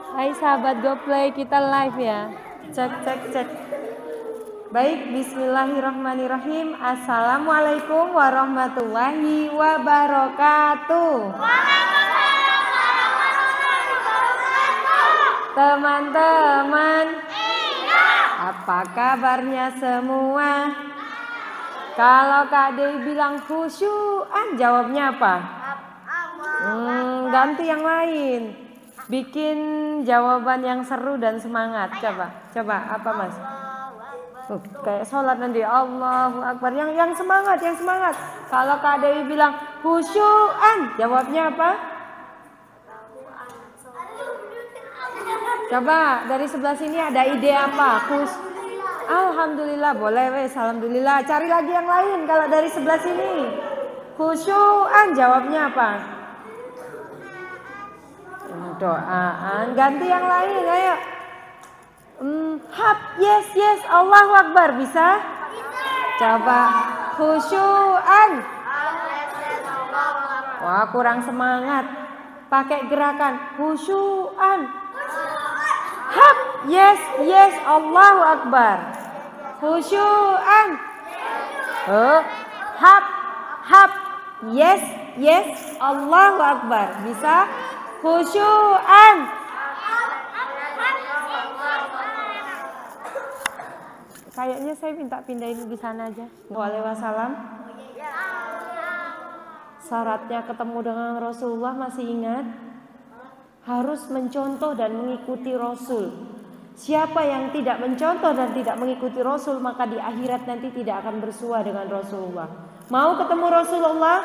Hai sahabat GoPlay, kita live ya. Cek. Baik, bismillahirrahmanirrahim. Assalamualaikum warahmatullahi wabarakatuh. Teman-teman, apa kabarnya semua? Kalau Kak Dewi bilang khusyuan, jawabnya apa? Ganti yang lain. Bikin jawaban yang seru dan semangat. Coba apa Mas? Kayak sholat nanti Allahu Akbar. Yang semangat. Kalau Kak Dewi bilang khusyuan, jawabnya apa? Coba dari sebelah sini ada ide apa? Alhamdulillah, boleh wes. Alhamdulillah. Cari lagi yang lain kalau dari sebelah sini. Khusyuan, jawabnya apa? Doaan. Ganti yang lain, ayo. Yes, Allahu Akbar, bisa? Coba khusyuan. Wah, kurang semangat. Pakai gerakan khusyuan. Yes, Allahu Akbar. Khusyuan. Yes, Allahu Akbar. Bisa? Khusyuan. Kayaknya saya minta pindahin di sana aja. Waalaikumsalam. Syaratnya ketemu dengan Rasulullah masih ingat? Harus mencontoh dan mengikuti Rasul. Siapa yang tidak mencontoh dan tidak mengikuti Rasul, maka di akhirat nanti tidak akan bersua dengan Rasulullah. Mau ketemu Rasulullah?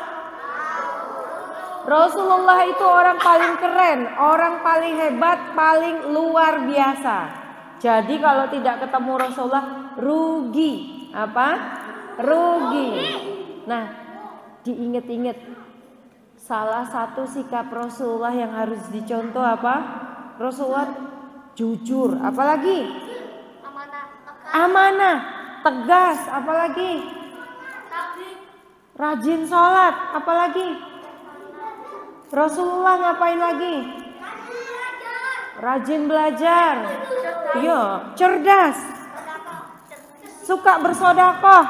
Rasulullah itu orang paling keren, orang paling hebat, paling luar biasa. Jadi kalau tidak ketemu Rasulullah, rugi. Apa? Rugi. Nah, diinget-inget. Salah satu sikap Rasulullah yang harus dicontoh apa? Rasulullah jujur. Apalagi? Amanah. Tegas. Apalagi? Rajin sholat. Apalagi? Rasulullah ngapain lagi? Rajin belajar. Iya, cerdas. Suka bersedekah.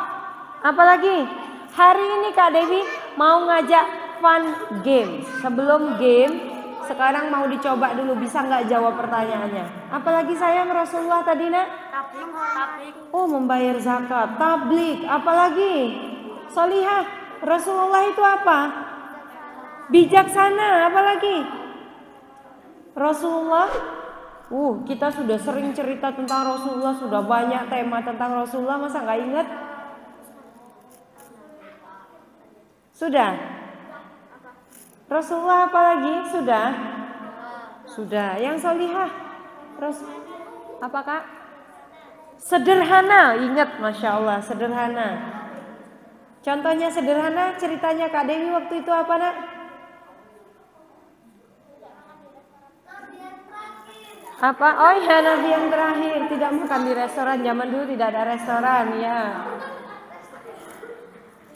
Apalagi? Hari ini Kak Devi mau ngajak fun game. Sebelum game, sekarang mau dicoba dulu, bisa nggak jawab pertanyaannya? Apalagi sayang Rasulullah tadi nak? Tablik. Oh, membayar zakat, tablik. Apalagi? Solihah. Rasulullah itu apa? Bijaksana. Apalagi? Rasulullah. Kita sudah sering cerita tentang Rasulullah, sudah banyak tema tentang Rasulullah, masa nggak ingat? Sudah. Rasulullah apalagi? Sudah. Yang solihah? Apa Kak? Sederhana. Ingat, Masya Allah, sederhana. Contohnya sederhana, ceritanya Kak Dewi waktu itu apa nak? Apa? Oh ya, Nabi yang terakhir. Tidak makan di restoran. Zaman dulu tidak ada restoran ya.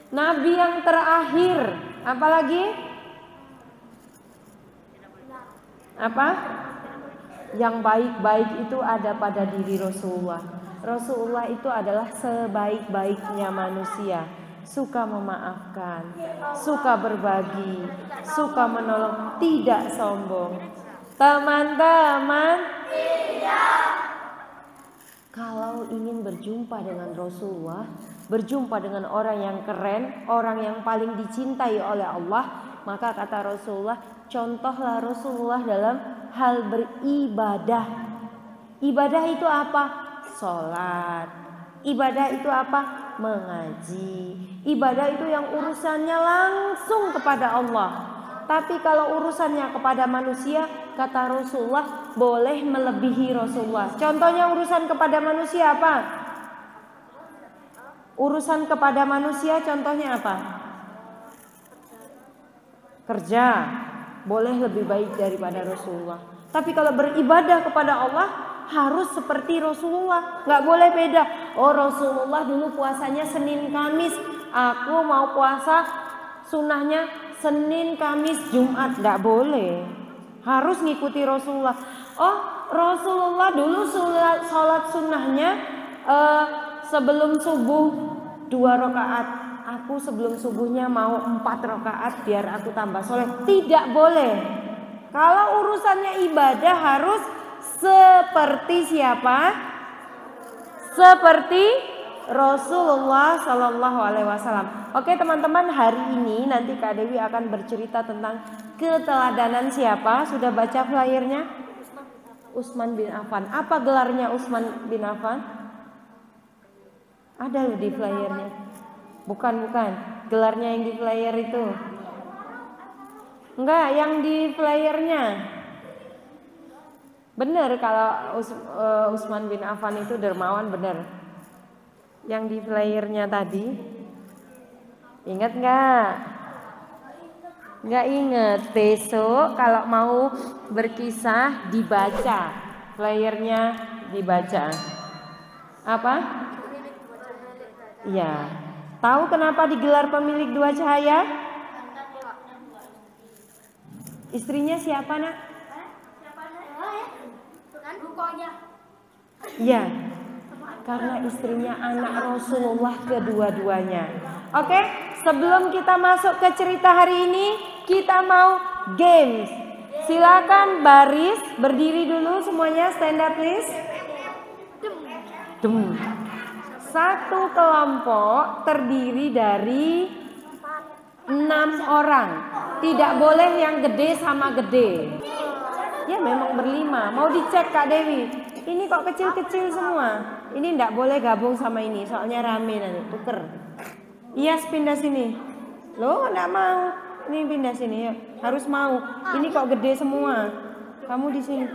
Nabi yang terakhir. Apalagi? Apa? Yang baik-baik itu ada pada diri Rasulullah. Rasulullah itu adalah sebaik-baiknya manusia. Suka memaafkan, suka berbagi, suka menolong, tidak sombong. Teman-teman, kalau ingin berjumpa dengan Rasulullah, berjumpa dengan orang yang keren, orang yang paling dicintai oleh Allah, maka kata Rasulullah, contohlah Rasulullah dalam hal beribadah. Ibadah itu apa? Sholat. Ibadah itu apa? Mengaji. Ibadah itu yang urusannya langsung kepada Allah. Tapi kalau urusannya kepada manusia, kata Rasulullah, boleh melebihi Rasulullah. Contohnya urusan kepada manusia apa? Urusan kepada manusia contohnya apa? Kerja. Boleh lebih baik daripada Rasulullah. Tapi kalau beribadah kepada Allah, harus seperti Rasulullah. Nggak boleh beda. Oh, Rasulullah dulu puasanya Senin Kamis. Aku mau puasa sunnahnya Senin, Kamis, Jumat. Nggak boleh. Harus ngikuti Rasulullah. Oh, Rasulullah dulu sholat sunnahnya sebelum subuh 2 rakaat. Aku sebelum subuhnya mau 4 rakaat biar aku tambah soleh. Tidak boleh. Kalau urusannya ibadah harus seperti siapa? Seperti Rasulullah Shallallahu Alaihi Wasallam. Oke teman-teman, hari ini nanti Kak Dewi akan bercerita tentang keteladanan siapa? Sudah baca flyernya? Utsman bin Affan. Apa gelarnya Utsman bin Affan? Ada loh di flyernya. Bukan. Gelarnya yang di flyer itu. Enggak, yang di flyernya. Benar kalau Utsman bin Affan itu dermawan, benar. Yang di flyernya tadi. Ingat enggak? Enggak ingat. Besok kalau mau berkisah dibaca. Flyernya dibaca. Apa? Iya. Tahu kenapa digelar pemilik 2 cahaya? Istrinya siapa, Nak? Iya. Karena istrinya anak Rasulullah kedua-duanya. Oke, sebelum kita masuk ke cerita hari ini, kita mau games. Silakan baris, berdiri dulu semuanya, stand up please. Satu kelompok terdiri dari 6 orang. Tidak boleh yang gede sama gede. Ya memang berlima. Mau dicek Kak Dewi. Ini kok kecil-kecil semua. Ini tidak boleh gabung sama ini. Soalnya rame nanti. Tuker. Iya, pindah sini. Loh tidak mau. Ini pindah sini. Yuk. Harus mau. Ini kok gede semua. Kamu di sini.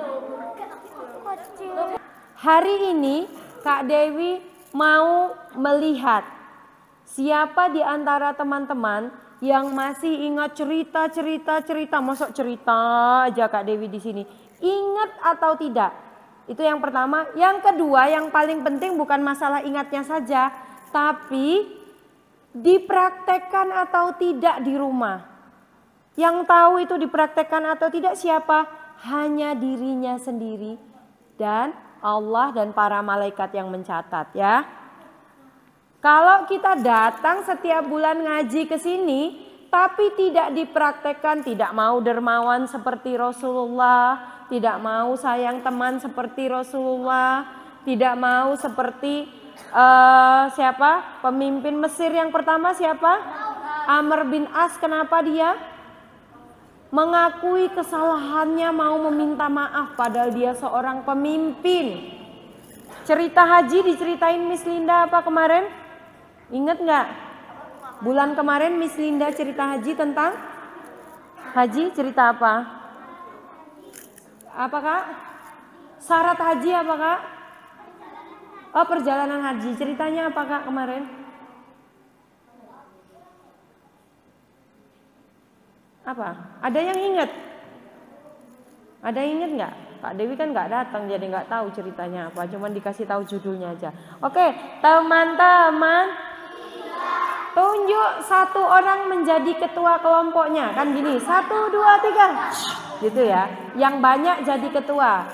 Hari ini Kak Dewi mau melihat siapa di antara teman-teman yang masih ingat cerita, masuk cerita aja Kak Dewi di sini. Ingat atau tidak? Itu yang pertama. Yang kedua, yang paling penting bukan masalah ingatnya saja, tapi dipraktekkan atau tidak di rumah. Yang tahu itu dipraktekkan atau tidak siapa? Hanya dirinya sendiri dan Allah dan para malaikat yang mencatat ya. Kalau kita datang setiap bulan ngaji ke sini tapi tidak dipraktekkan, tidak mau dermawan seperti Rasulullah, tidak mau sayang teman seperti Rasulullah, tidak mau seperti siapa? Pemimpin Mesir yang pertama siapa? Amr bin As. Kenapa dia mengakui kesalahannya, mau meminta maaf padahal dia seorang pemimpin? Cerita haji diceritain Miss Linda apa kemarin? Ingat nggak? Bulan kemarin Miss Linda cerita haji tentang haji, cerita apa? Apa Kak? Syarat haji apa Kak? Oh, perjalanan haji. Ceritanya apa Kak kemarin? Apa? Ada yang ingat? Ada yang ingat nggak? Kak Dewi kan nggak datang jadi nggak tahu ceritanya apa. Cuman dikasih tahu judulnya aja. Oke, teman-teman, tunjuk satu orang menjadi ketua kelompoknya. Kan gini, 1, 2, 3, gitu ya. Yang banyak jadi ketua.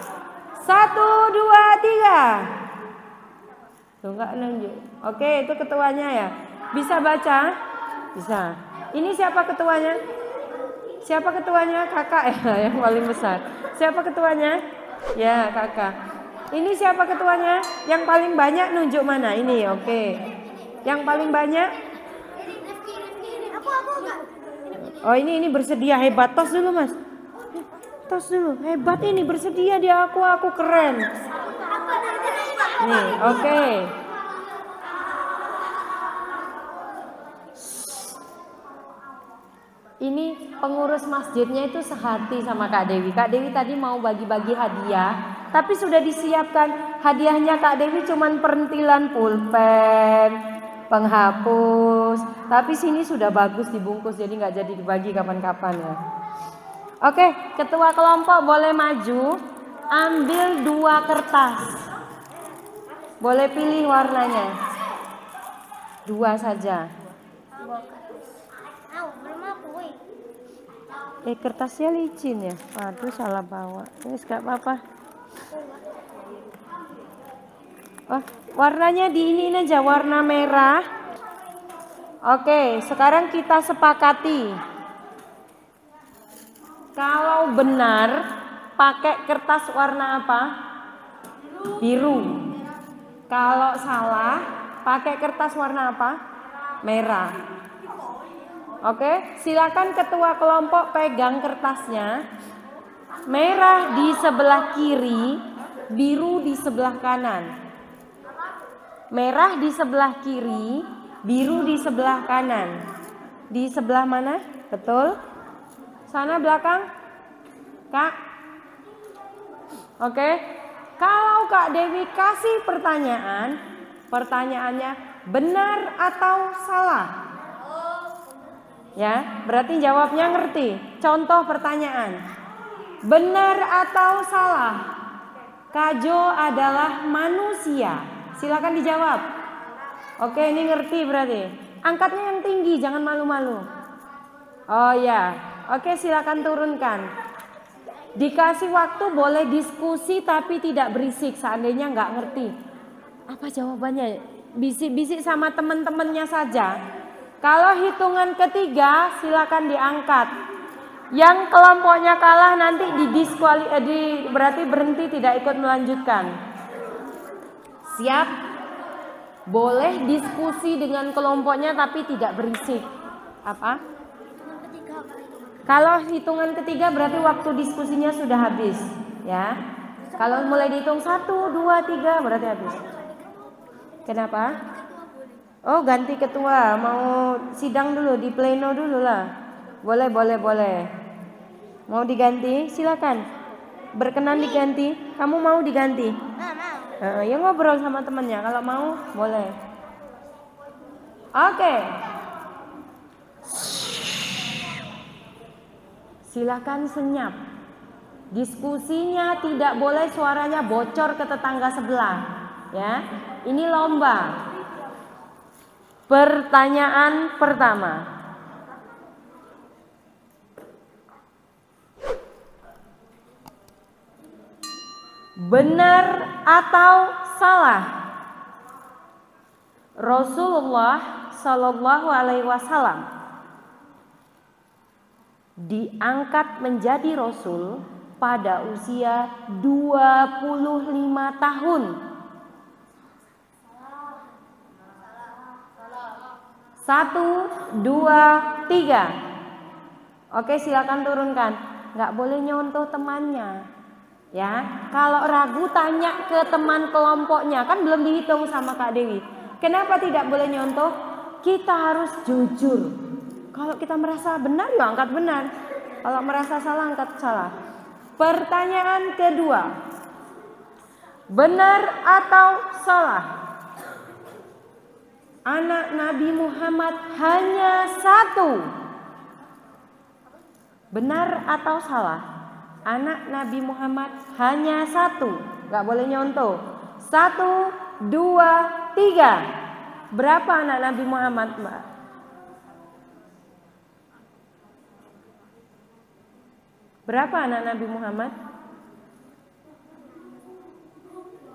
1, 2, 3. Tuh nggak nunjuk. Oke, itu ketuanya ya. Bisa baca? Bisa. Ini siapa ketuanya? Siapa ketuanya? Kakak ya, yang paling besar. Siapa ketuanya? Ya, kakak. Ini siapa ketuanya? Yang paling banyak nunjuk mana? Ini, oke. Yang paling banyak? Oh, ini bersedia, hebat. Tos dulu, Mas. Tos dulu. Hebat ini, bersedia dia, aku keren. Nih, oke. Ini pengurus masjidnya itu sehati sama Kak Dewi. Kak Dewi tadi mau bagi-bagi hadiah, tapi sudah disiapkan hadiahnya Kak Dewi cuman perintilan pulpen, penghapus. Tapi sini sudah bagus dibungkus, jadi nggak jadi dibagi kapan-kapan ya. Oke, ketua kelompok boleh maju, ambil 2 kertas. Boleh pilih warnanya. 2 saja. Kertasnya licin ya. Waduh, salah bawa. Ini gak apa-apa. Oh, warnanya diinin aja, warna merah. Oke, sekarang kita sepakati. Kalau benar pakai kertas warna apa? Biru. Kalau salah pakai kertas warna apa? Merah. Oke, silakan ketua kelompok pegang kertasnya. Merah di sebelah kiri, biru di sebelah kanan. Merah di sebelah kiri, biru di sebelah kanan. Di sebelah mana? Betul? Sana belakang? Kak? Oke. Kalau Kak Dewi kasih pertanyaan, pertanyaannya benar atau salah? Ya, berarti jawabnya ngerti. Contoh pertanyaan. Benar atau salah? Kajo adalah manusia. Silakan dijawab. Oke, ini ngerti berarti. Angkatnya yang tinggi, jangan malu-malu. Oh ya. Oke, silakan turunkan. Dikasih waktu boleh diskusi tapi tidak berisik. Seandainya nggak ngerti. Apa jawabannya? Bisik-bisik sama teman-temannya saja. Kalau hitungan ketiga silakan diangkat. Yang kelompoknya kalah nanti berarti berhenti, tidak ikut melanjutkan. Siap? Boleh diskusi dengan kelompoknya tapi tidak berisik. Apa? Kalau hitungan ketiga berarti waktu diskusinya sudah habis, ya. Kalau mulai dihitung 1, 2, 3 berarti habis. Kenapa? Oh, ganti ketua, mau sidang dulu di pleno dulu lah. Boleh. Mau diganti? Silakan. Berkenan diganti? Kamu mau diganti? Mau. Ya ngobrol sama temennya. Kalau mau, boleh. Oke. Silakan senyap. Diskusinya tidak boleh suaranya bocor ke tetangga sebelah. Ya, ini lomba. Pertanyaan pertama. Benar atau salah? Rasulullah Shallallahu Alaihi Wasallam diangkat menjadi Rasul pada usia 25 tahun. Satu, dua, tiga. Oke, silakan turunkan. Nggak boleh nyontoh temannya, ya. Kalau ragu tanya ke teman kelompoknya. Kan belum dihitung sama Kak Dewi. Kenapa tidak boleh nyontoh? Kita harus jujur. Kalau kita merasa benar, ya angkat benar. Kalau merasa salah, angkat salah. Pertanyaan kedua. Benar atau salah? Anak Nabi Muhammad hanya satu. Benar atau salah? Anak Nabi Muhammad hanya satu. Gak boleh nyontoh. 1, 2, 3. Berapa anak Nabi Muhammad, Mbak? Berapa anak Nabi Muhammad?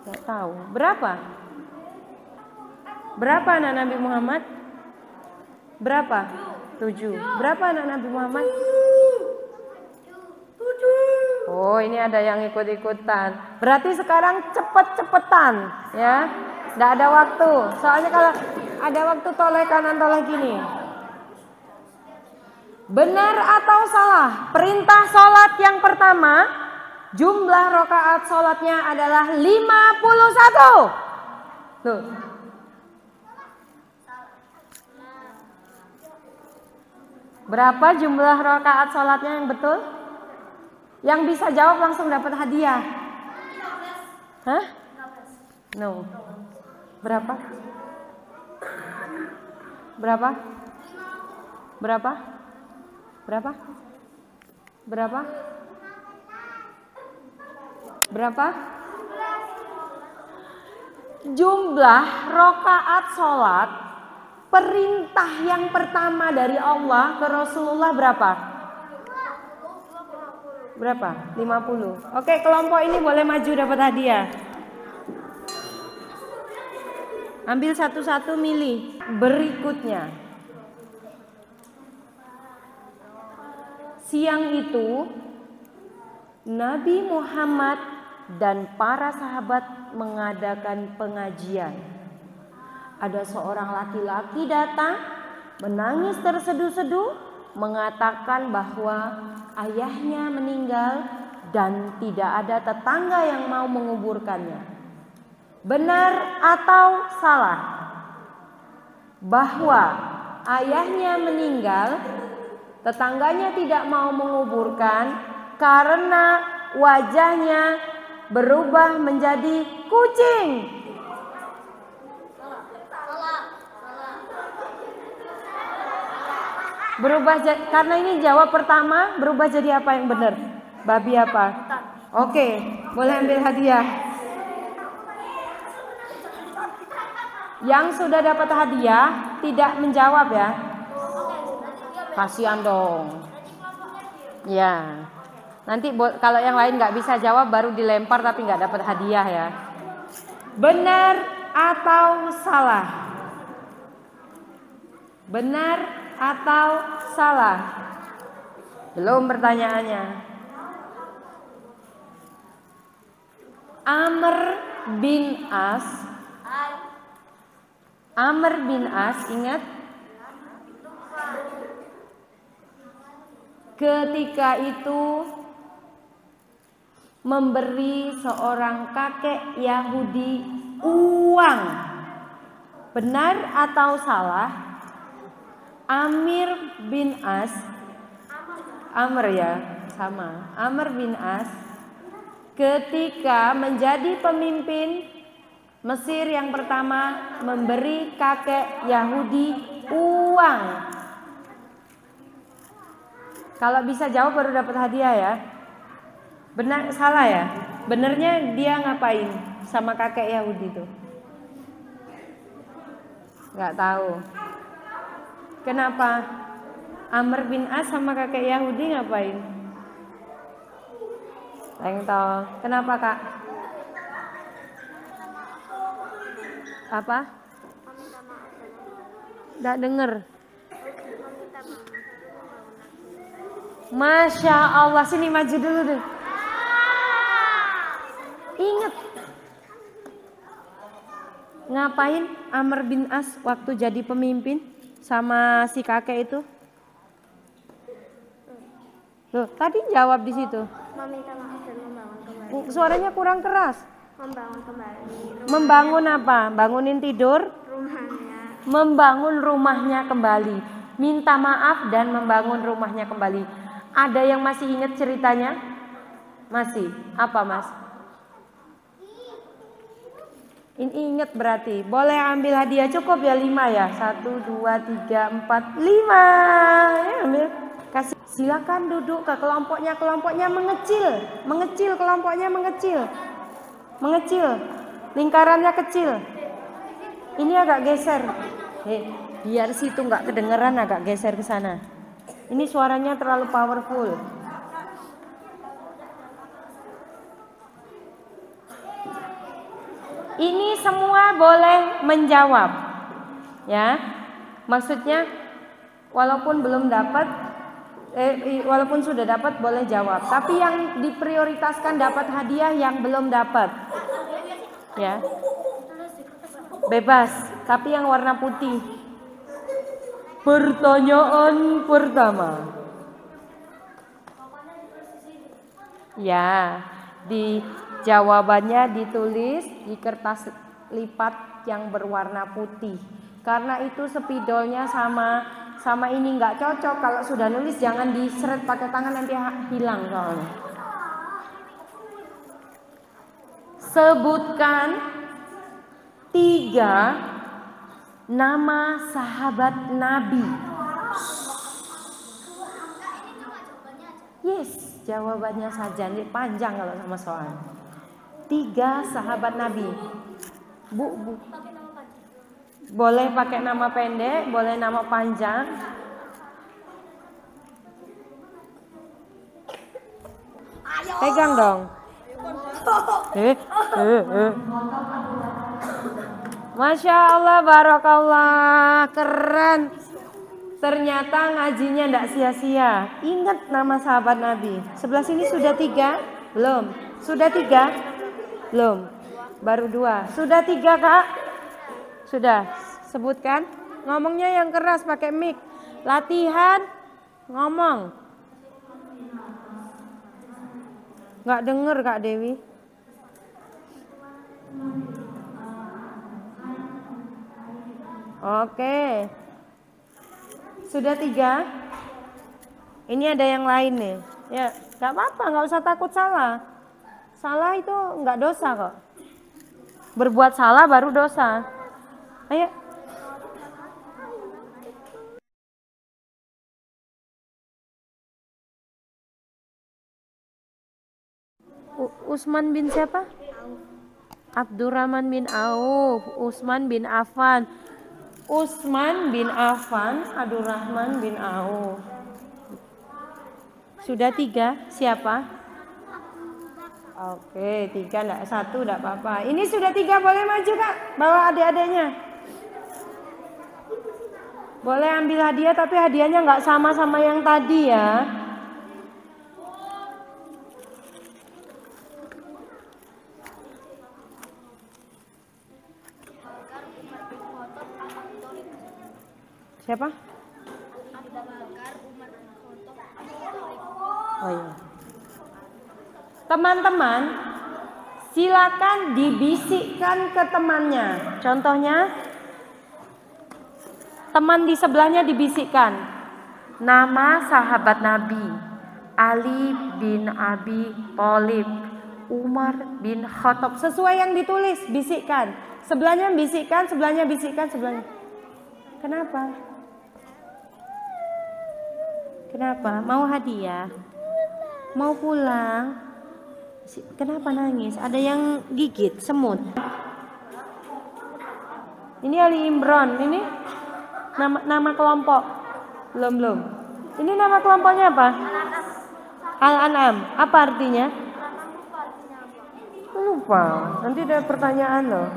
Gak tahu. Berapa? Berapa anak Nabi Muhammad? Berapa? 7. Berapa anak Nabi Muhammad? 7. Oh, ini ada yang ikut-ikutan. Berarti sekarang cepet-cepetan, ya. Nggak ada waktu. Soalnya kalau ada waktu toleh kanan toleh kiri. Benar atau salah? Perintah sholat yang pertama, jumlah rakaat sholatnya adalah 51. Tuh. Berapa jumlah rakaat sholatnya yang betul? Yang bisa jawab langsung dapat hadiah. Hah? No. Berapa? Berapa? Berapa? Berapa? Berapa? Berapa? Jumlah rakaat sholat perintah yang pertama dari Allah ke Rasulullah berapa? Berapa? 50. Oke, kelompok ini boleh maju dapat hadiah. Ambil satu-satu, milih. Berikutnya. Siang itu Nabi Muhammad dan para sahabat mengadakan pengajian. Ada seorang laki-laki datang, menangis terseduh-seduh, mengatakan bahwa ayahnya meninggal dan tidak ada tetangga yang mau menguburkannya. Benar atau salah? Bahwa ayahnya meninggal, tetangganya tidak mau menguburkan karena wajahnya berubah menjadi kucing. Karena ini jawab pertama, berubah jadi apa yang benar? Babi apa? Oke, boleh ambil hadiah. Yang sudah dapat hadiah tidak menjawab ya. Kasihan dong. Ya. Nanti kalau yang lain nggak bisa jawab baru dilempar tapi nggak dapat hadiah ya. Benar atau salah? Benar atau salah? Belum pertanyaannya. Amr bin As ingat? Ketika itu memberi seorang kakek Yahudi uang. Benar atau salah? Amr bin As ketika menjadi pemimpin Mesir yang pertama memberi kakek Yahudi uang. Kalau bisa jawab baru dapat hadiah ya. Benar salah ya? Benernya dia ngapain sama kakek Yahudi itu? Nggak tahu. Kenapa? Amr bin As sama kakek Yahudi ngapain? Pengen tahu. Kenapa kak? Apa? Nggak denger. Masya Allah, sini maju dulu deh. Ingat. Ngapain Amr bin As waktu jadi pemimpin sama si kakek itu? Loh, tadi jawab di situ. Meminta maaf dan membangun kembali. Suaranya kurang keras. Membangun kembali. Membangun apa? Bangunin tidur? Rumahnya. Membangun rumahnya kembali. Minta maaf dan membangun rumahnya kembali. Ada yang masih ingat ceritanya? Masih? Apa mas? Ini ingat berarti. Boleh ambil hadiah, cukup ya 5 ya. 1, 2, 3, 4, 5. Ya, ambil. Kasih. Silakan duduk ke kelompoknya. Kelompoknya mengecil. Kelompoknya mengecil. Lingkarannya kecil. Ini agak geser. Biar situ nggak kedengeran, agak geser ke sana. Ini suaranya terlalu powerful. Ini semua boleh menjawab, ya. Maksudnya, walaupun belum dapat, walaupun sudah dapat boleh jawab. Tapi yang diprioritaskan dapat hadiah yang belum dapat, ya. Bebas. Tapi yang warna putih. Pertanyaan pertama. Ya, di jawabannya ditulis di kertas lipat yang berwarna putih. Karena itu spidolnya sama ini nggak cocok. Kalau sudah nulis jangan diseret pakai tangan, nanti hilang soalnya. Sebutkan 3 nama sahabat Nabi. Yes, jawabannya saja. Ini panjang kalau sama soal. 3 sahabat Nabi. Bu. Boleh pakai nama pendek, boleh nama panjang. Pegang dong. Masya Allah, barakallah, keren. Ternyata ngajinya tidak sia-sia. Ingat nama sahabat Nabi. Sebelah sini sudah 3? Belum. Sudah 3? Belum. Baru 2. Sudah 3 Kak? Sudah. Sebutkan. Ngomongnya yang keras pakai mic. Latihan ngomong. Nggak denger Kak Dewi. Oke. Sudah 3. Ini ada yang lain nih. Ya, nggak apa-apa, nggak usah takut salah. Salah itu nggak dosa kok. Berbuat salah baru dosa. Ayo. Usman bin siapa? Abdurrahman bin Auf, Usman bin Affan. Usman bin Affan, Abdurrahman bin Auf. Sudah 3, siapa? Oke, 3 enggak, 1 enggak apa-apa. Ini sudah 3, boleh maju Kak, bawa adik-adiknya. Boleh ambil hadiah tapi hadiahnya enggak sama-sama yang tadi ya. Siapa? Oh iya. Teman-teman, silakan dibisikkan ke temannya. Contohnya, teman di sebelahnya dibisikkan nama sahabat Nabi, Ali bin Abi Thalib, Umar bin Khattab. Sesuai yang ditulis, bisikkan. Sebelahnya bisikkan, sebelahnya bisikkan, sebelahnya. Kenapa? Kenapa? Mau hadiah? Mau pulang? Kenapa nangis? Ada yang gigit semut. Ini Ali Imran. Ini nama kelompok. Belum. Ini nama kelompoknya apa? Al-An'am. Apa artinya? Lupa. Nanti ada pertanyaan loh.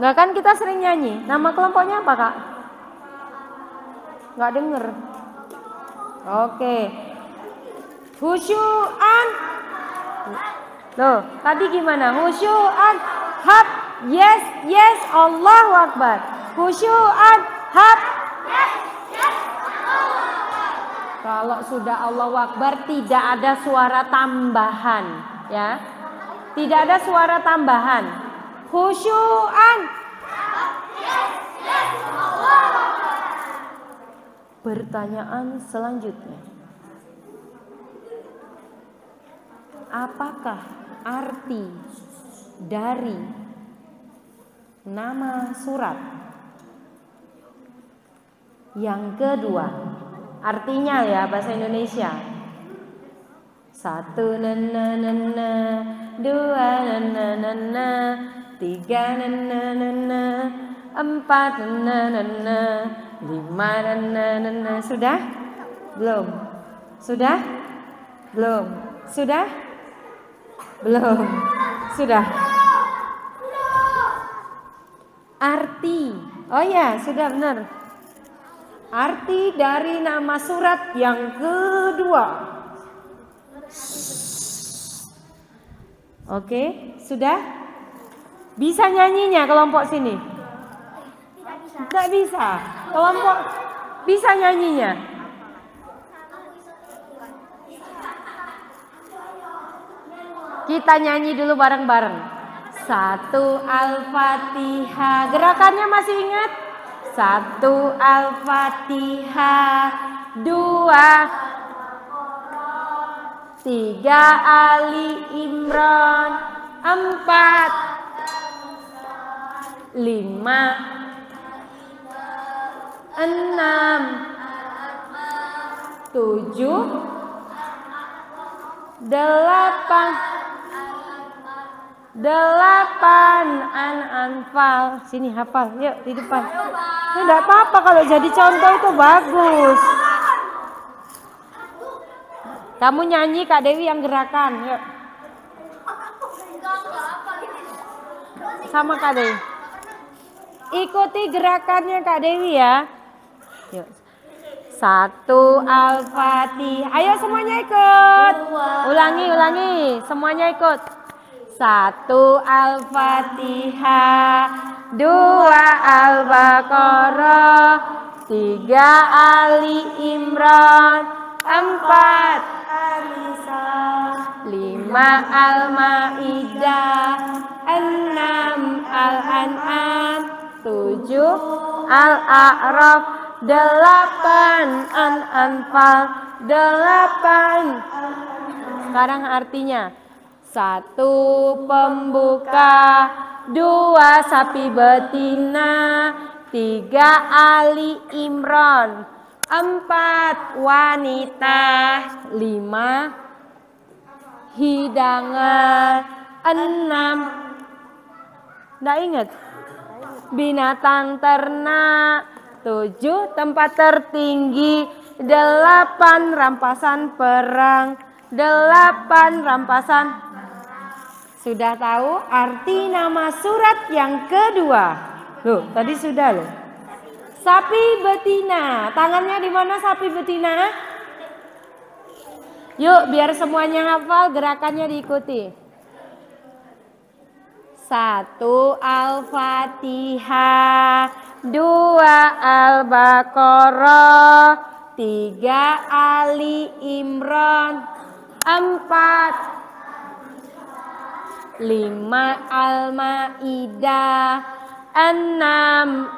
Nggak kan kita sering nyanyi. Nama kelompoknya apa Kak? Nggak denger. Oke. Khusyu'an. Loh, tadi gimana? Khusyu'an. Hab. Yes, yes. Allahu Akbar. Khusyu'an. Hab. Yes, yes. Kalau sudah Allahu Akbar tidak ada suara tambahan, ya. Tidak ada suara tambahan. Khusyu'an. Yes, yes. Allahu Akbar. Pertanyaan selanjutnya, apakah arti dari nama surat? Yang kedua, artinya ya bahasa Indonesia. 1 nana nana, 2 nana nana, 3 nana nana, 4 nana nana, 5 nana. Sudah? Belum? Sudah? Belum? Sudah? Belum? Sudah? Arti. Oh ya, sudah benar. Arti dari nama surat yang kedua. Oke, sudah? Bisa nyanyinya kelompok sini? Tidak bisa. Kelompok bisa nyanyinya. Kita nyanyi dulu bareng-bareng. 1 Al-Fatihah. Gerakannya masih ingat? 1 Al-Fatihah. 2 3 Ali Imran. 4 5 6 7 8 An-Anfal. Sini hafal, yuk di depan. Tidak apa-apa kalau jadi contoh itu bagus. Kamu nyanyi, Kak Dewi yang gerakan. Yuk. Sama Kak Dewi. Ikuti gerakannya Kak Dewi ya. Yuk. 1 Al-Fatihah. Ayo semuanya ikut. Ulangi. Semuanya ikut. 1 Al-Fatihah, 2 Al-Baqarah, 3 Ali Imran, 4 An-Nisa, 5 Al-Maidah, 6 Al-An'am, 7 Al-A'raf, 8 An-Anfal, 8. Sekarang artinya 1 pembuka, 2 sapi betina, 3 Ali Imran, 4 wanita, 5 hidangan, 6 nggak ingat binatang ternak, 7 tempat tertinggi, 8 rampasan perang, 8 rampasan. Sudah tahu arti nama surat yang kedua? Loh, tadi sudah loh. Sapi betina. Tangannya di mana sapi betina? Yuk, biar semuanya hafal, gerakannya diikuti. 1 Al-Fatihah, 2 Al-Baqarah, 3 Ali Imran, 4 5 Al-Maidah, 6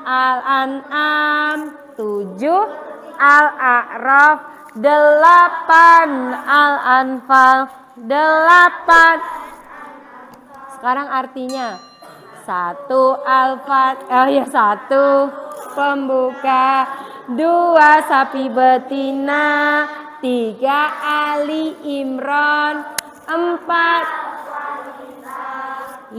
Al-An'am, 7 Al-A'raf, 8 Al-Anfal, 8. Sekarang artinya 1 Al-Fatihah, 1 pembuka, 2 sapi betina, 3 Ali Imran, 4 5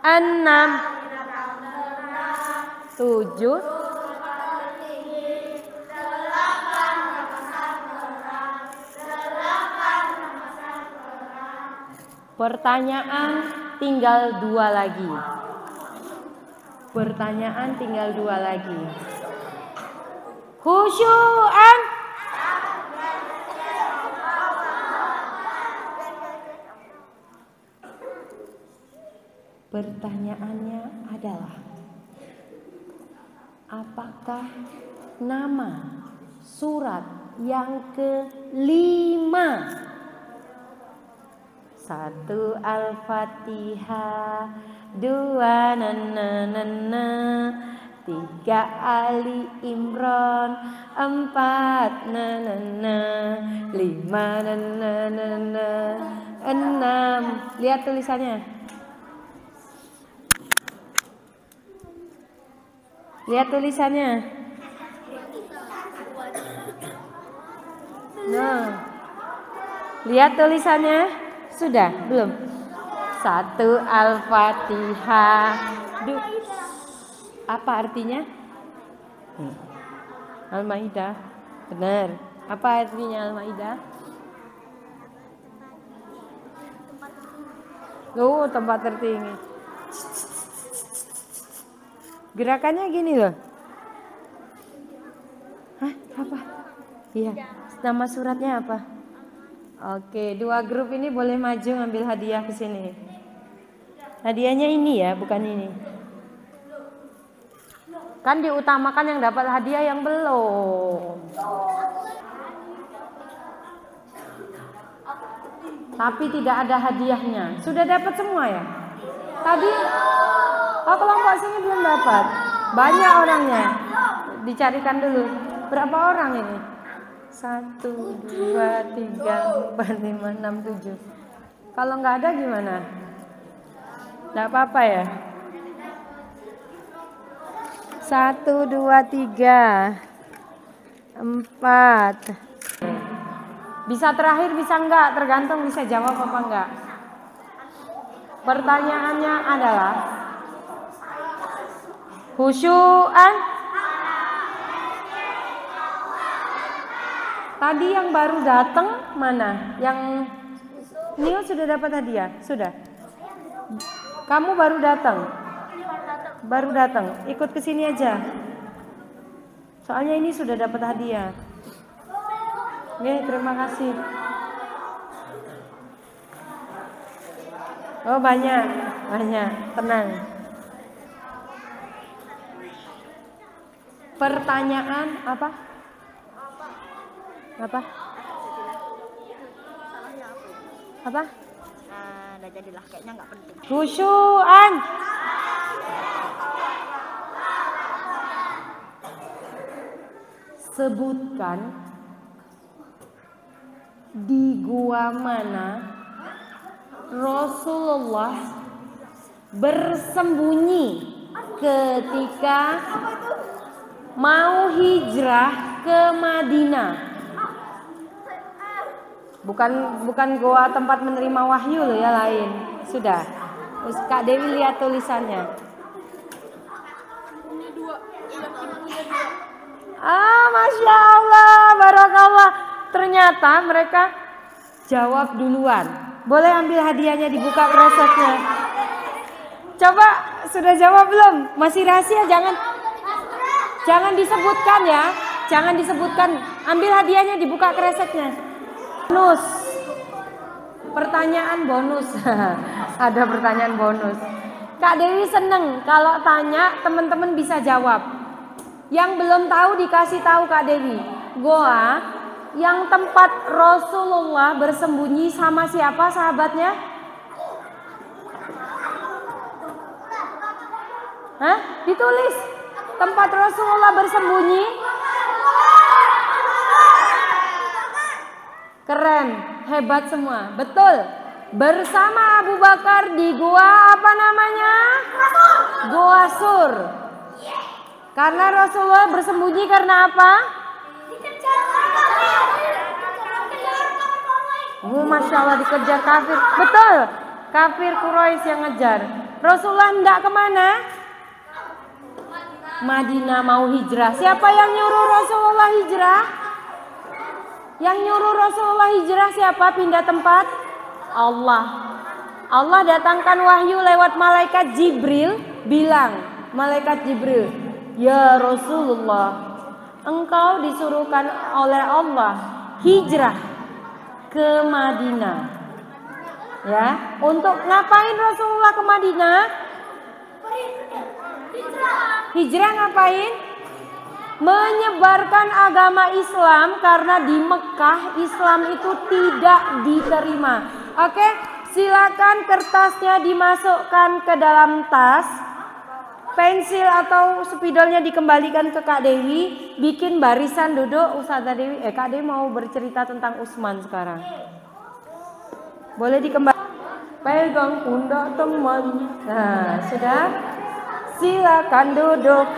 6 7 Pertanyaan tinggal 2 lagi. Khusyuan. Pertanyaannya adalah, apakah nama surat yang ke-5? 1 Al-Fatihah, 2 Nananana, 3 Ali Imran, 4 Nanana, 5 Nananana, 6. Lihat tulisannya. Lihat tulisannya. Nah, lihat tulisannya. Sudah? Belum? 1 Al-Fatihah. Apa artinya? Al-Maidah. Benar. Apa artinya Al-Maidah? Tempat tertinggi. Gerakannya gini loh. Hah? Apa? Iya. Nama suratnya apa? Oke, 2 grup ini boleh maju ngambil hadiah ke sini. Hadiahnya ini ya, bukan ini. Kan diutamakan yang dapat hadiah yang belum. Tapi tidak ada hadiahnya. Sudah dapat semua ya? Tadi kelompok sini belum dapat. Banyak orangnya. Dicarikan dulu. Berapa orang ini? 1, 2, 3, 4, 5, 6, 7. Kalau nggak ada gimana? Nggak apa-apa ya? 1, 2, 3, 4. Bisa terakhir, bisa enggak? Tergantung bisa jawab apa enggak. Pertanyaannya adalah, khusyuan. Tadi yang baru datang mana? Yang Nio sudah dapat hadiah? Sudah. Kamu baru datang? Baru datang. Ikut ke sini aja. Soalnya ini sudah dapat hadiah. Oke, terima kasih. Oh, banyak. Tenang. Pertanyaan apa? Apa? Udah jadilah, kayaknya nggak penting. Khusyuan. Sebutkan di gua mana Rasulullah bersembunyi ketika mau hijrah ke Madinah. Bukan goa tempat menerima wahyu loh ya, lain. Sudah. Terus Kak Dewi lihat tulisannya. Masya Allah, barakallah. Ternyata mereka jawab duluan. Boleh ambil hadiahnya, dibuka kreseknya. Coba, sudah jawab belum? Masih rahasia, jangan disebutkan ya. Jangan disebutkan. Ambil hadiahnya, dibuka kreseknya. Bonus. Pertanyaan bonus. Ada pertanyaan bonus. Kak Dewi seneng kalau tanya teman-teman bisa jawab. Yang belum tahu dikasih tahu Kak Dewi. Goa yang tempat Rasulullah bersembunyi sama siapa sahabatnya? Hah? Ditulis. Tempat Rasulullah bersembunyi. Keren, hebat semua. Betul. Bersama Abu Bakar di gua apa namanya? Gua Sur. Karena Rasulullah bersembunyi karena apa? Masya Allah, dikejar kafir. Betul. Kafir Quraisy yang ngejar. Rasulullah hendak kemana? Madinah, mau hijrah. Siapa yang nyuruh Rasulullah hijrah? Yang nyuruh Rasulullah hijrah siapa? Pindah tempat? Allah. Allah datangkan wahyu lewat malaikat Jibril. Bilang, malaikat Jibril, ya Rasulullah, engkau disuruhkan oleh Allah hijrah ke Madinah. Ya, untuk ngapain Rasulullah ke Madinah? Hijrah ngapain? Menyebarkan agama Islam, karena di Mekah Islam itu tidak diterima. Oke, silakan kertasnya dimasukkan ke dalam tas. Pensil atau spidolnya dikembalikan ke Kak Dewi. Bikin barisan duduk. Ustazah Dewi, Kak Dewi mau bercerita tentang Utsman sekarang. Boleh dikembalikan. Pegang pundak teman. Nah, sudah. Silakan duduk.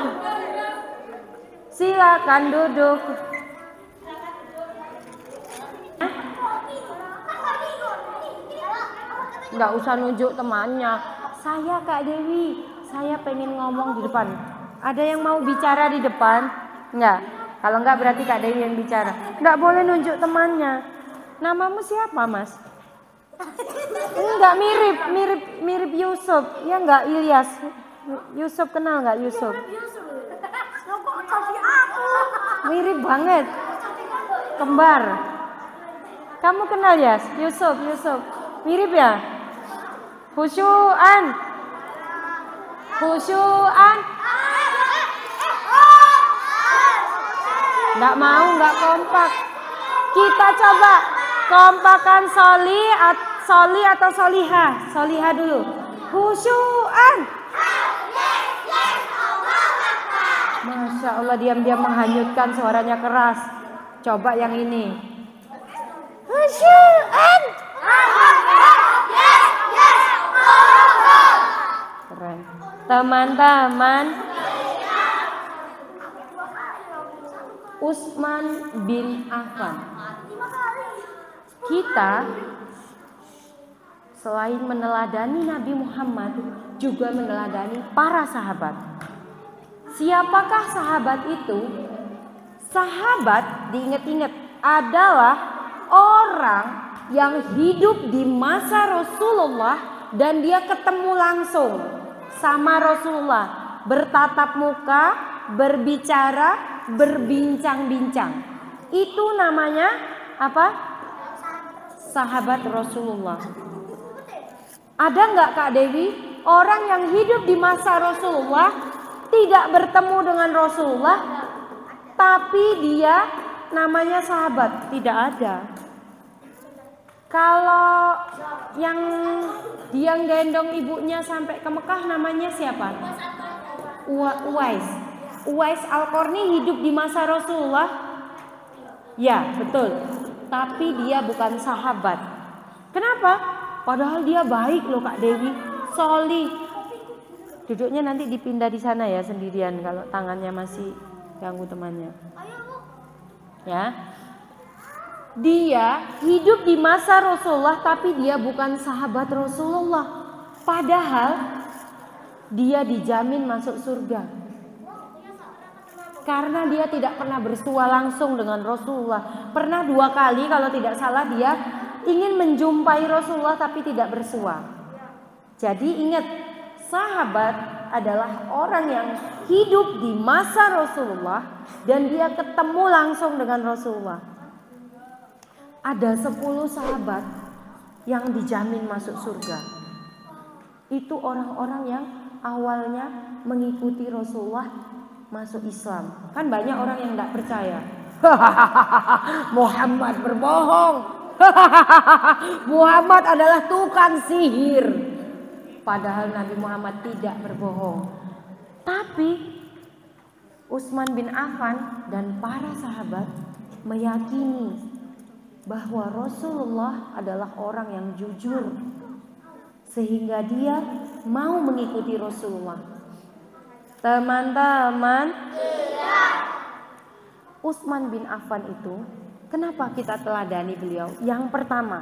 Silakan duduk. Nggak usah nunjuk temannya. Saya Kak Dewi, saya pengen ngomong di depan. Ada yang mau bicara di depan? Nggak. Kalau nggak berarti Kak Dewi yang bicara. Nggak boleh nunjuk temannya. Namamu siapa, Mas? Enggak, mirip Yusuf. Ya nggak, Ilyas. Yusuf, kenal nggak Yusuf? Mirip banget. Kembar. Kamu kenal ya? Yusuf. Mirip ya? Khusyuan. Nggak mau, nggak kompak. Kita coba kompakan soli atau solihah. Solihah dulu. Khusyuan. Masya Allah, diam-diam menghanyutkan, suaranya keras. Coba yang ini. Khusyuan. Keren. Teman-teman, Utsman bin Affan. Kita selain meneladani Nabi Muhammad, juga meneladani para sahabat. Siapakah sahabat itu? Sahabat, diingat-ingat, adalah orang yang hidup di masa Rasulullah dan dia ketemu langsung sama Rasulullah, bertatap muka, berbicara, berbincang-bincang. Itu namanya apa? Sahabat Rasulullah. Ada nggak Kak Dewi orang yang hidup di masa Rasulullah tidak bertemu dengan Rasulullah tapi dia namanya sahabat? Tidak ada. Kalau yang dia gendong ibunya sampai ke Mekah namanya siapa? Uwais. Uwais Al-Qarni hidup di masa Rasulullah? Ya, betul. Tapi dia bukan sahabat. Kenapa? Padahal dia baik loh Kak Dewi, solih. Duduknya nanti dipindah di sana ya sendirian kalau tangannya masih ganggu temannya. Ya. Dia hidup di masa Rasulullah tapi dia bukan sahabat Rasulullah. Padahal dia dijamin masuk surga. Karena dia tidak pernah bersua langsung dengan Rasulullah. Pernah 2 kali kalau tidak salah dia ingin menjumpai Rasulullah tapi tidak bersua. Jadi ingat, sahabat adalah orang yang hidup di masa Rasulullah dan dia ketemu langsung dengan Rasulullah. Ada 10 sahabat yang dijamin masuk surga. Itu orang-orang yang awalnya mengikuti Rasulullah masuk Islam. Kan banyak orang yang tidak percaya. Muhammad berbohong. Muhammad adalah tukang sihir. Padahal Nabi Muhammad tidak berbohong. Tapi Utsman bin Affan dan para sahabat meyakini bahwa Rasulullah adalah orang yang jujur, sehingga dia mau mengikuti Rasulullah. Teman-teman, Utsman bin Affan itu kenapa kita teladani beliau? Yang pertama,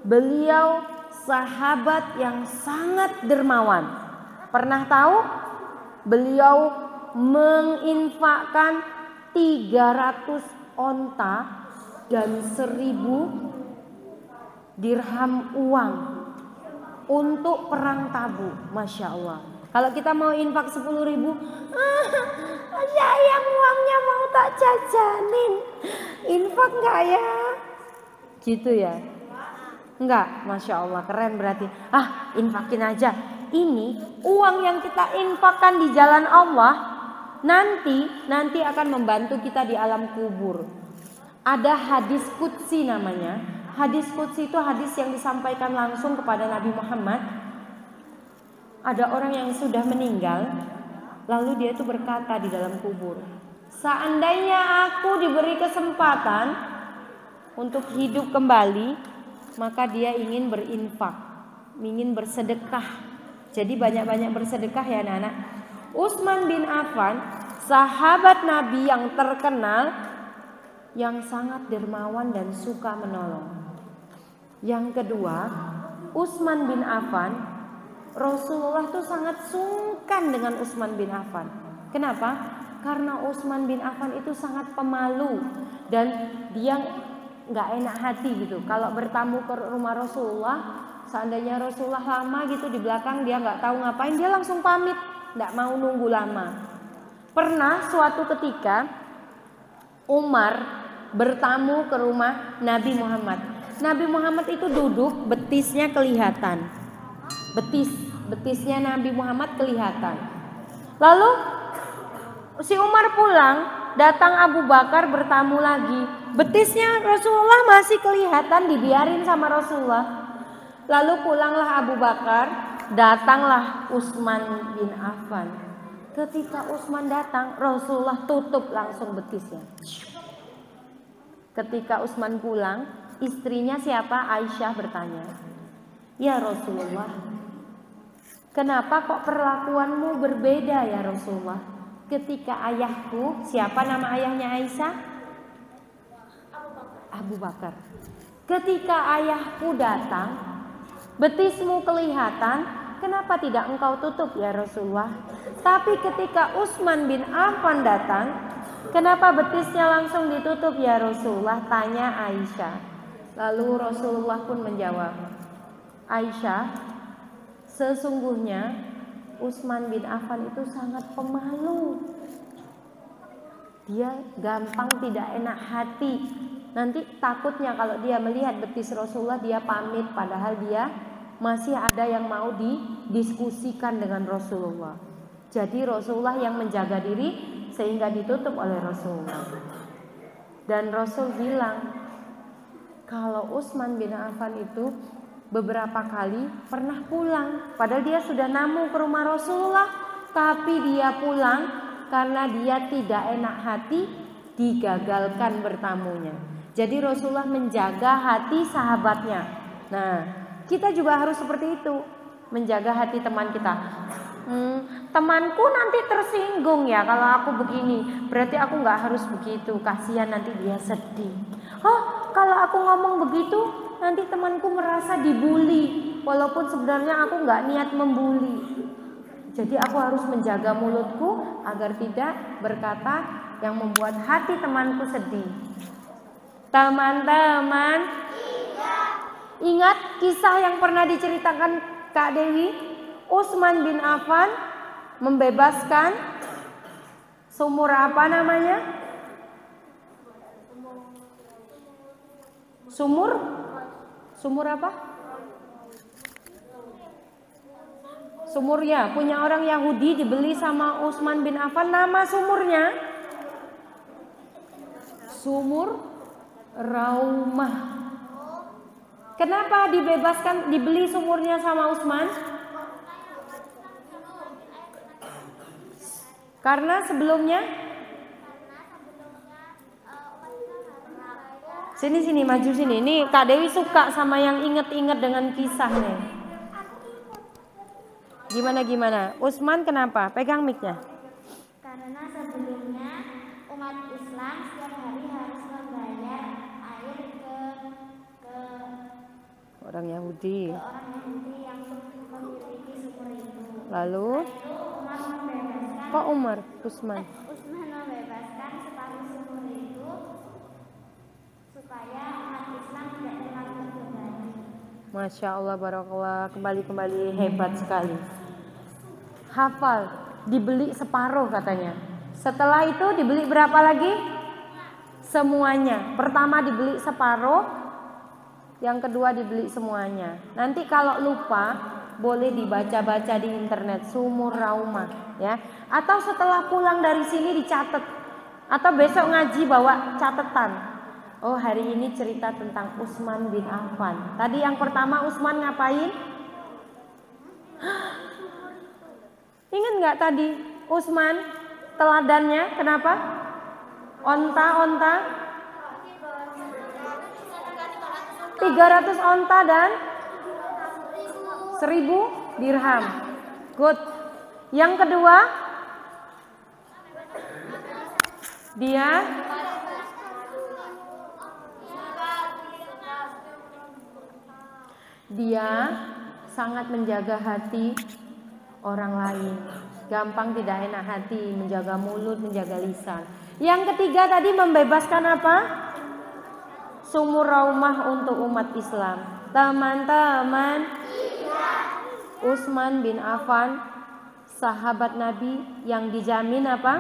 beliau sahabat yang sangat dermawan. Pernah tahu? Beliau menginfakkan 300 onta dan 1000 dirham uang untuk perang Tabuk. Masya Allah. Kalau kita mau infak 10.000, sayang uangnya mau tak jajanin. Infak enggak ya? Gitu ya? Enggak, Masya Allah, keren berarti. Infakin aja. Ini uang yang kita infakkan di jalan Allah nanti akan membantu kita di alam kubur. Ada hadis qudsi namanya. Hadis qudsi itu hadis yang disampaikan langsung kepada Nabi Muhammad. Ada orang yang sudah meninggal, lalu dia itu berkata di dalam kubur, seandainya aku diberi kesempatan untuk hidup kembali, maka dia ingin berinfak, ingin bersedekah. Jadi banyak-banyak bersedekah ya anak-anak. Utsman bin Affan, sahabat Nabi yang terkenal, yang sangat dermawan dan suka menolong. Yang kedua, Utsman bin Affan, Rasulullah tuh sangat sungkan dengan Utsman bin Affan. Kenapa? Karena Utsman bin Affan itu sangat pemalu dan dia nggak enak hati gitu. Kalau bertamu ke rumah Rasulullah, seandainya Rasulullah lama gitu di belakang, dia nggak tahu ngapain, dia langsung pamit, nggak mau nunggu lama. Pernah suatu ketika Umar bertamu ke rumah Nabi Muhammad. Nabi Muhammad itu duduk, betisnya kelihatan. Betisnya Nabi Muhammad kelihatan. Lalu si Umar pulang, datang Abu Bakar bertamu lagi. Betisnya Rasulullah masih kelihatan, dibiarin sama Rasulullah. Lalu pulanglah Abu Bakar, datanglah Utsman bin Affan. Ketika Utsman datang, Rasulullah tutup langsung betisnya. Ketika Utsman pulang, istrinya siapa? Aisyah bertanya, "Ya Rasulullah, kenapa kok perlakuanmu berbeda ya Rasulullah? Ketika ayahku," siapa nama ayahnya Aisyah? Abu Bakar. "Ketika ayahku datang, betismu kelihatan, kenapa tidak engkau tutup ya Rasulullah? Tapi ketika Utsman bin Affan datang, Kenapa betisnya langsung ditutup ya Rasulullah? Tanya Aisyah. Lalu Rasulullah pun menjawab, Aisyah, sesungguhnya Utsman bin Affan itu sangat pemalu. Dia gampang tidak enak hati. Nanti takutnya kalau dia melihat betis Rasulullah dia pamit, padahal dia masih ada yang mau didiskusikan dengan Rasulullah. Jadi Rasulullah yang menjaga diri sehingga ditutup oleh Rasulullah. Dan Rasul bilang kalau Utsman bin Affan itu beberapa kali pernah pulang, padahal dia sudah namu ke rumah Rasulullah, tapi dia pulang karena dia tidak enak hati digagalkan bertamunya. Jadi Rasulullah menjaga hati sahabatnya. Nah, kita juga harus seperti itu, menjaga hati teman kita. Temanku nanti tersinggung ya kalau aku begini, berarti aku nggak harus begitu, kasihan nanti dia sedih. Oh, kalau aku ngomong begitu nanti temanku merasa dibully, walaupun sebenarnya aku nggak niat membuli. Jadi aku harus menjaga mulutku agar tidak berkata yang membuat hati temanku sedih. Teman-teman, ingat kisah yang pernah diceritakan Kak Dewi? Utsman bin Affan membebaskan sumur apa namanya? Sumur apa? Sumurnya punya orang Yahudi dibeli sama Utsman bin Affan. Nama sumurnya Sumur Raumah. Kenapa dibeli sumurnya sama Utsman? Karena sebelumnya sini maju sini. Nih Kak Dewi suka sama yang inget-inget dengan kisahnya. Gimana? Utsman kenapa? Pegang mic-nya. Karena sebelumnya umat Islam setiap hari harus membayar air ke Orang Yahudi. orang Yahudi yang memiliki sumur itu. Lalu Umar membebaskan. kok Umar? Utsman. Utsman membebaskan separuh sumur itu supaya umat Islam tidak terlalu terbebani. Masya Allah, barakallah. Kembali hebat sekali. Hafal, dibeli separuh katanya. Setelah itu dibeli berapa lagi? Semuanya. Pertama dibeli separuh, yang kedua dibeli semuanya. Nanti kalau lupa boleh dibaca-baca di internet, Sumur Raumah ya. Atau setelah pulang dari sini dicatat. Atau besok ngaji bawa catatan. Oh, hari ini cerita tentang Utsman bin Affan. Tadi yang pertama Utsman ngapain? Ingat nggak tadi Utsman teladannya kenapa? Onta 300 onta dan 1000 dirham. Good. Yang kedua dia sangat menjaga hati orang lain, gampang tidak enak hati, menjaga mulut, menjaga lisan. Yang ketiga tadi membebaskan apa? Sumur Raumah untuk umat Islam. Teman-teman, Utsman bin Affan, sahabat Nabi yang dijamin apa?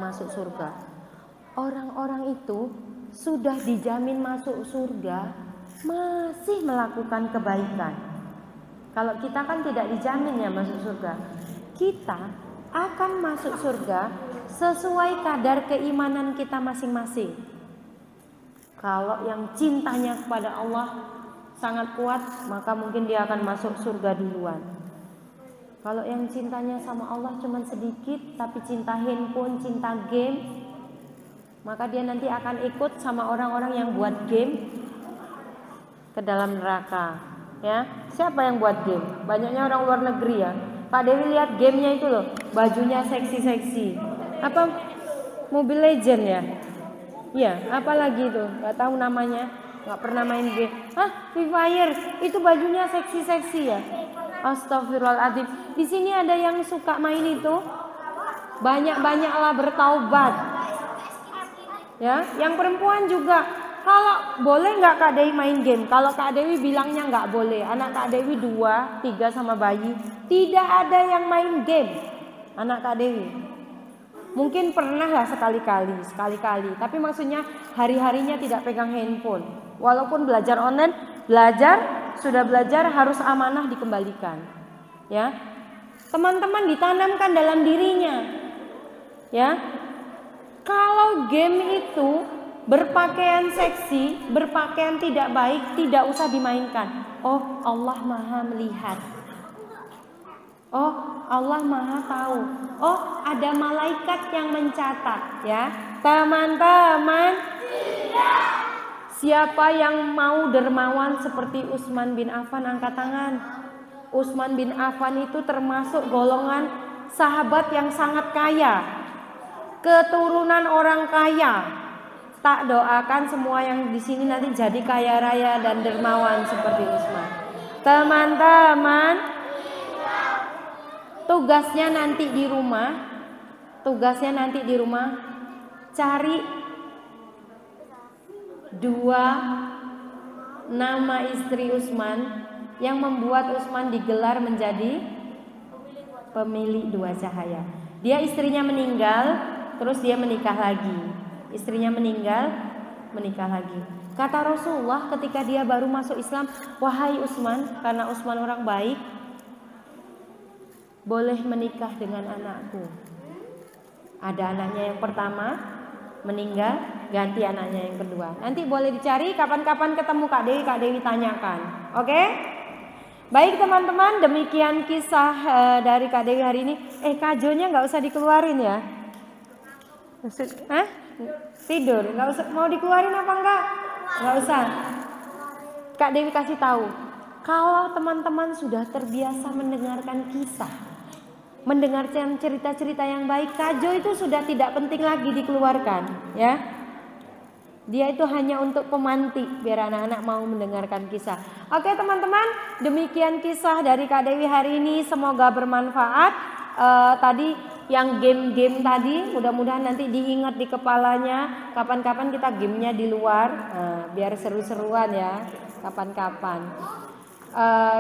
Masuk surga. Orang-orang itu sudah dijamin masuk surga, masih melakukan kebaikan. Kalau kita kan tidak dijamin ya masuk surga. Kita akan masuk surga sesuai kadar keimanan kita masing-masing. Kalau yang cintanya kepada Allah sangat kuat, maka mungkin dia akan masuk surga duluan. Kalau yang cintanya sama Allah cuma sedikit, tapi cinta handphone, cinta game, maka dia nanti akan ikut sama orang-orang yang buat game ke dalam neraka. Ya, siapa yang buat game? Banyaknya orang luar negeri ya. Pak Dewi lihat gamenya itu loh, bajunya seksi-seksi. Apa? Mobile Legend ya? Iya, apalagi itu? Gak tahu namanya. Gak pernah main game. Free Fire. Itu bajunya seksi-seksi ya. Astagfirullahaladzim. Di sini ada yang suka main itu? banyak-banyaklah bertaubat. Ya, yang perempuan juga. Kalau boleh nggak Kak Dewi main game? Kalau Kak Dewi bilangnya nggak boleh. Anak Kak Dewi 2, 3 sama bayi. Tidak ada yang main game. Anak Kak Dewi. Mungkin pernah lah sekali-kali. Tapi maksudnya hari-harinya tidak pegang handphone. Walaupun belajar online, sudah belajar harus amanah dikembalikan. Ya, teman-teman ditanamkan dalam dirinya. Ya, kalau game itu berpakaian seksi, berpakaian tidak baik, tidak usah dimainkan. Oh, Allah Maha melihat. Oh, Allah Maha tahu. Oh, ada malaikat yang mencatat, ya. Teman-teman, siapa yang mau dermawan seperti Utsman bin Affan, angkat tangan. Utsman bin Affan itu termasuk golongan sahabat yang sangat kaya, keturunan orang kaya. Tak doakan semua yang di sini nanti jadi kaya raya dan dermawan seperti Utsman. Teman-teman, tugasnya nanti di rumah cari 2 nama istri Utsman yang membuat Utsman digelar menjadi pemilik 2 cahaya. Dia istrinya meninggal, terus dia menikah lagi. Istrinya meninggal, menikah lagi. Kata Rasulullah ketika dia baru masuk Islam, wahai Utsman, karena Utsman orang baik, boleh menikah dengan anakku. Ada anaknya yang pertama meninggal, ganti anaknya yang kedua. Nanti boleh dicari kapan-kapan ketemu Kak Dewi tanyakan. Oke? Baik teman-teman, demikian kisah dari Kak Dewi hari ini. Kajonya nggak usah dikeluarin ya. Tidur, nggak usah. Mau dikeluarin apa enggak? Nggak usah. Kak Dewi kasih tahu, kalau teman-teman sudah terbiasa mendengarkan kisah, mendengarkan cerita-cerita yang baik, kajo itu sudah tidak penting lagi dikeluarkan, ya. Dia itu hanya untuk pemantik biar anak-anak mau mendengarkan kisah. Oke teman-teman, demikian kisah dari Kak Dewi hari ini. Semoga bermanfaat. Tadi yang game-game tadi mudah-mudahan nanti diingat di kepalanya. Kapan-kapan kita gamenya di luar, biar seru-seruan ya. Kapan-kapan.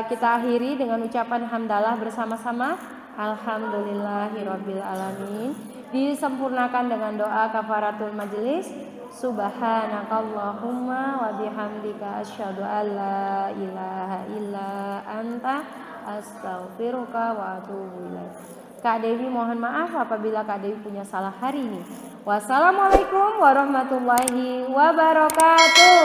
Kita akhiri dengan ucapan hamdalah bersama-sama. Alhamdulillahirabbil alamin. Disempurnakan dengan doa kafaratul majelis. Subhanakallahumma wa bihamdika asyhadu an la ilaha illa anta astaghfiruka wa atubu ilaik. Kak Dewi mohon maaf apabila Kak Dewi punya salah hari ini. Wassalamualaikum warahmatullahi wabarakatuh.